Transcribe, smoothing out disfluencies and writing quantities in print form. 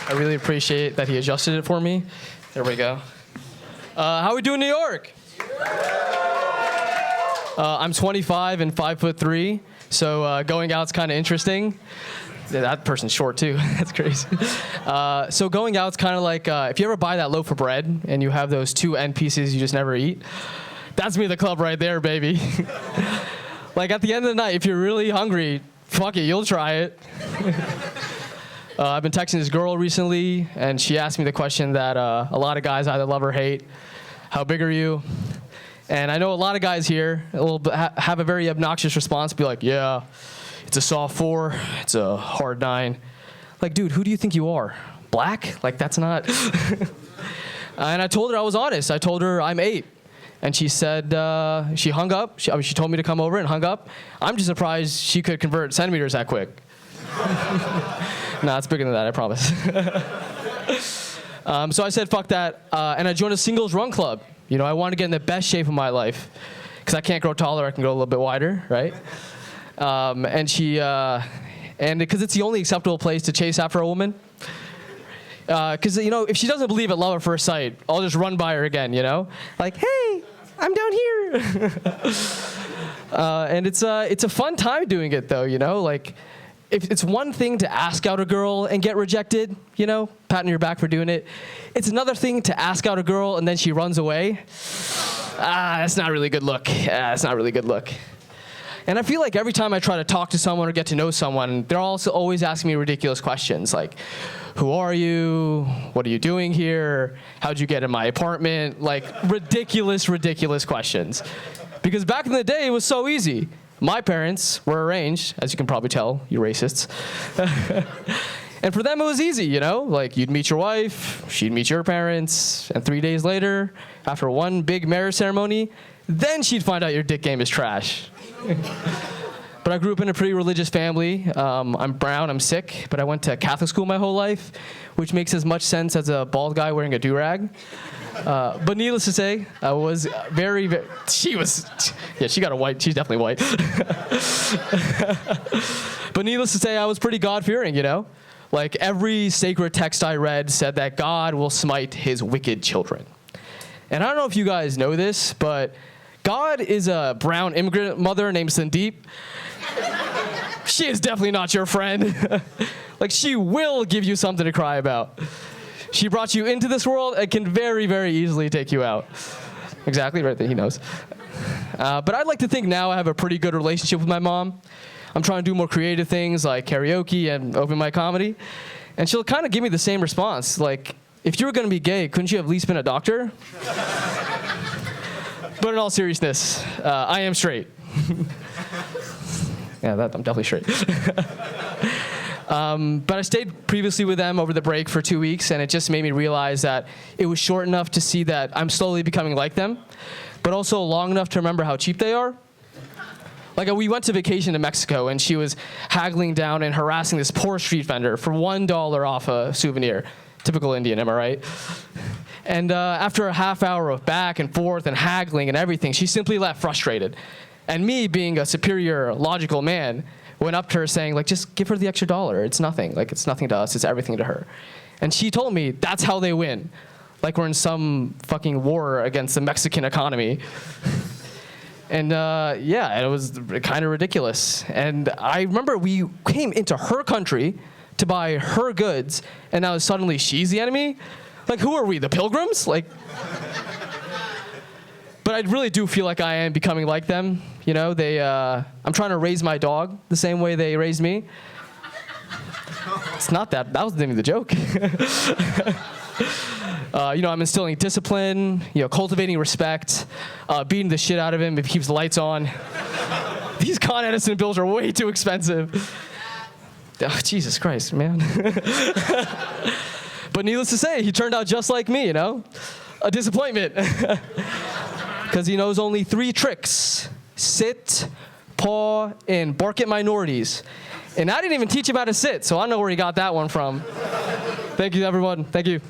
I really appreciate that he adjusted it for me. There we go. How we doing in New York? I'm 25 and 5'3", so going out's kind of interesting. Yeah, that person's short too. That's crazy. So going out's kind of like if you ever buy that loaf of bread and you have those 2 end pieces you just never eat. That's me at the club right there, baby. Like at the end of the night, if you're really hungry, fuck it, you'll try it. I've been texting this girl recently, and she asked me the question that a lot of guys either love or hate. How big are you? And I know a lot of guys here will have a very obnoxious response, be like, yeah, it's a soft 4, it's a hard 9. Like, dude, who do you think you are? Black? Like, that's not. And I told her I was honest. I told her I'm 8. And she said, she hung up. She told me to come over and hung up. I'm just surprised she could convert centimeters that quick. Nah, it's bigger than that, I promise. So I said, fuck that. And I joined a singles run club. You know, I want to get in the best shape of my life. Because I can't grow taller, I can go a little bit wider, right? And because it's the only acceptable place to chase after a woman. Because, you know, if she doesn't believe at love at first sight, I'll just run by her again, you know? Like, hey, I'm down here. And it's a fun time doing it, though, you know? Like, if it's one thing to ask out a girl and get rejected, you know, patting your back for doing it. It's another thing to ask out a girl and then she runs away. That's not really a good look. That's not really a good look. And I feel like every time I try to talk to someone or get to know someone, they're also always asking me ridiculous questions like, who are you? What are you doing here? How'd you get in my apartment? Like ridiculous, ridiculous questions. Because back in the day, it was so easy. My parents were arranged, as you can probably tell, you racists. And for them, it was easy, you know? Like, you'd meet your wife, she'd meet your parents, and 3 days later, after one big marriage ceremony, then she'd find out your dick game is trash. But I grew up in a pretty religious family. I'm brown, I'm sick, but I went to Catholic school my whole life, which makes as much sense as a bald guy wearing a do-rag. But needless to say, I was very, she got a white, she's definitely white. But needless to say, I was pretty God-fearing, you know? Like every sacred text I read said that God will smite his wicked children. And I don't know if you guys know this, but God is a brown immigrant mother named Sandeep. She is definitely not your friend. Like she will give you something to cry about. She brought you into this world and can very, very easily take you out. Exactly, right there, he knows. But I'd like to think now I have a pretty good relationship with my mom. I'm trying to do more creative things like karaoke and open mic comedy. And she'll kind of give me the same response. Like, if you were going to be gay, couldn't you have at least been a doctor? But in all seriousness, I am straight. Yeah, I'm definitely straight. But I stayed previously with them over the break for 2 weeks, and it just made me realize that it was short enough to see that I'm slowly becoming like them, but also long enough to remember how cheap they are. Like, we went to vacation to Mexico, and she was haggling down and harassing this poor street vendor for $1 off a souvenir. Typical Indian, am I right? And after a half hour of back and forth and haggling and everything, she simply left frustrated. And me, being a superior, logical man, went up to her saying, like, just give her the extra $1. It's nothing. Like, it's nothing to us. It's everything to her. And she told me that's how they win. Like we're in some fucking war against the Mexican economy. And yeah, it was kind of ridiculous. And I remember we came into her country to buy her goods, and now suddenly she's the enemy? Like, who are we, the pilgrims? Like, but I really do feel like I am becoming like them. You know, I'm trying to raise my dog the same way they raised me. It's not that was the joke. You know, I'm instilling discipline, you know, cultivating respect, beating the shit out of him if he keeps the lights on. These Con Edison bills are way too expensive. Oh, Jesus Christ, man. But needless to say, he turned out just like me, you know? A disappointment. Because he knows only 3 tricks: sit, paw, and bark at minorities. And I didn't even teach him how to sit, so I don't know where he got that one from. Thank you, everyone. Thank you.